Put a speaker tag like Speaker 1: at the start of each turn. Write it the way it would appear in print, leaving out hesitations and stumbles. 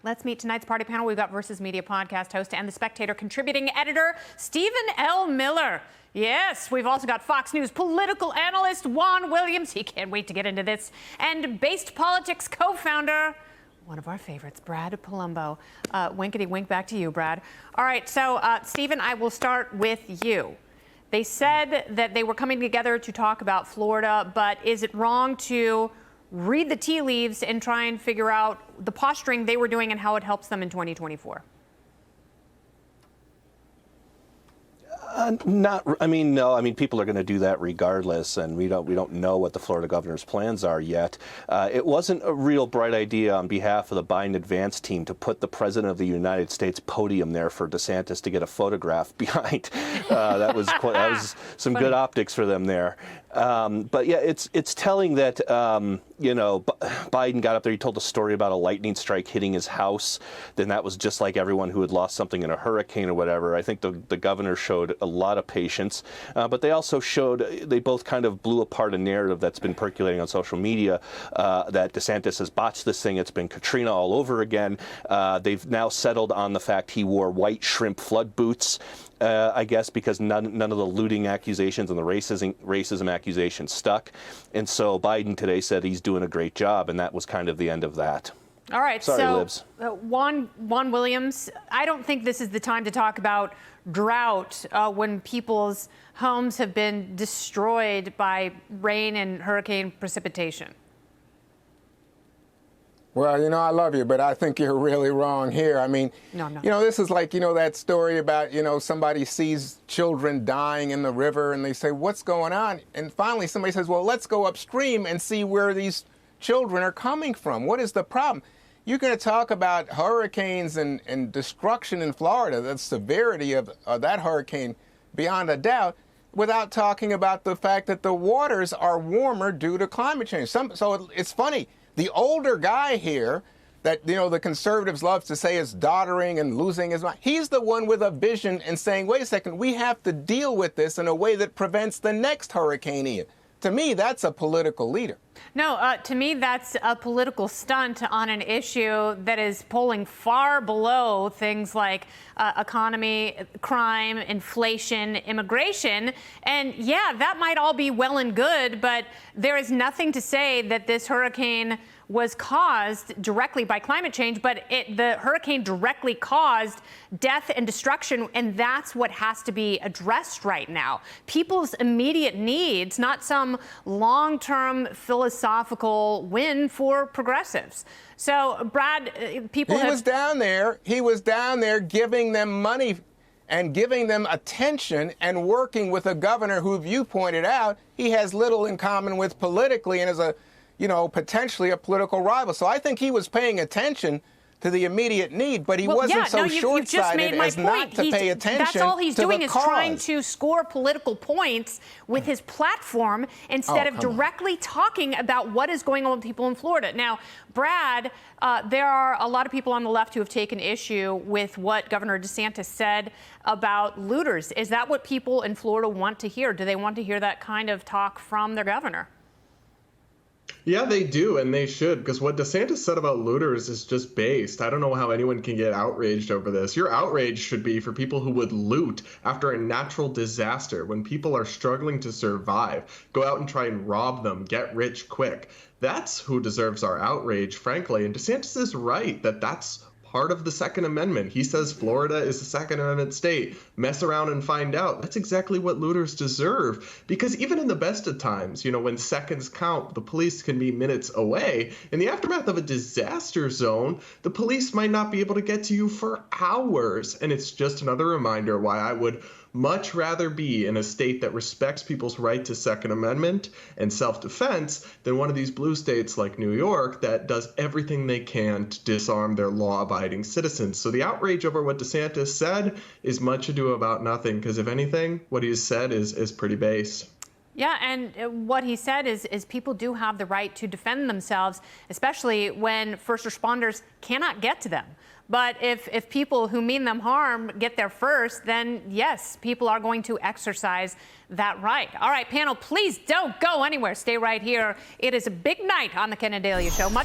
Speaker 1: Let's meet tonight's party panel. We've got Versus Media podcast host and The Spectator contributing editor, Stephen L. Miller. Yes, we've also got Fox News political analyst Juan Williams. He can't wait to get into this. And Based Politics co-founder, one of our favorites, Brad Palumbo. Winkety wink back to you, Brad. All right, so Stephen, I will start with you. They said that they were coming together to talk about Florida, but is it wrong to read the tea leaves and try and figure out the posturing they were doing and how it helps them in 2024?
Speaker 2: No. I mean, people are going to do that regardless, and we don't know what the Florida governor's plans are yet. It wasn't a real bright idea on behalf of the Biden advance team to put the president of the United States podium there for DeSantis to get a photograph behind. That was some good optics for them there. But yeah, it's telling that Biden got up there. He told a story about a lightning strike hitting his house. Then that was just like everyone who had lost something in a hurricane or whatever. I think the governor showed a lot of patience, but they also they both kind of blew apart a narrative that's been percolating on social media that DeSantis has botched this thing. It's been Katrina all over again. They've now settled on the fact he wore white shrimp flood boots. I guess because none of the looting accusations and the racism accusations stuck. And so Biden today said he's doing a great job, and that was kind of the end of that.
Speaker 1: All right,
Speaker 2: sorry,
Speaker 1: so
Speaker 2: Libs.
Speaker 1: Juan Williams, I don't think this is the time to talk about drought when people's homes have been destroyed by rain and hurricane precipitation.
Speaker 3: Well, I love you, but I think you're really wrong here. I mean,
Speaker 1: No.
Speaker 3: This is like, that story about, somebody sees children dying in the river and they say, what's going on? And finally somebody says, well, let's go upstream and see where these children are coming from. What is the problem? You're going to talk about hurricanes and destruction in Florida, the severity of that hurricane beyond a doubt, without talking about the fact that the waters are warmer due to climate change. So it's funny. The older guy here that, the conservatives love to say is doddering and losing his mind, he's the one with a vision and saying, wait a second, we have to deal with this in a way that prevents the next Hurricane Ian. To me, that's a political leader.
Speaker 1: No, to me, that's a political stunt on an issue that is polling far below things like economy, crime, inflation, immigration. And yeah, that might all be well and good, but there is nothing to say that this hurricane was caused directly by climate change, but the hurricane directly caused death and destruction, and that's what has to be addressed right now. People's immediate needs, not some long-term philosophical win for progressives. So, Brad, He was down there giving them money and giving them attention and working with a governor who, you pointed out, he has little in common with politically and is potentially a political rival. So I think he was paying attention to the immediate need, but he wasn't so short-sighted as not to pay attention. That's all he's doing is
Speaker 3: cause.
Speaker 1: Trying to score political points with his platform instead of directly talking about what is going on with people in Florida. Now, Brad, there are a lot of people on the left who have taken issue with what Governor DeSantis said about looters. Is that what people in Florida want to hear? Do they want to hear that kind of talk from their governor?
Speaker 4: Yeah, they do, and they should, because what DeSantis said about looters is just based. I don't know how anyone can get outraged over this. Your outrage should be for people who would loot after a natural disaster, when people are struggling to survive, go out and try and rob them, get rich quick. That's who deserves our outrage, frankly, and DeSantis is right that that's part of the Second Amendment. He says Florida is a Second Amendment state. Mess around and find out. That's exactly what looters deserve. Because even in the best of times, when seconds count, the police can be minutes away. In the aftermath of a disaster zone, the police might not be able to get to you for hours. And it's just another reminder why I would much rather be in a state that respects people's right to Second Amendment and self-defense than one of these blue states like New York that does everything they can to disarm their law-abiding citizens. So the outrage over what DeSantis said is much ado about nothing, because if anything, what he said is pretty base.
Speaker 1: Yeah, and what he said is people do have the right to defend themselves, especially when first responders cannot get to them. But if people who mean them harm get there first, then yes, people are going to exercise that right. All right, panel, please don't go anywhere. Stay right here. It is a big night on the Ken and Dalia Show. Much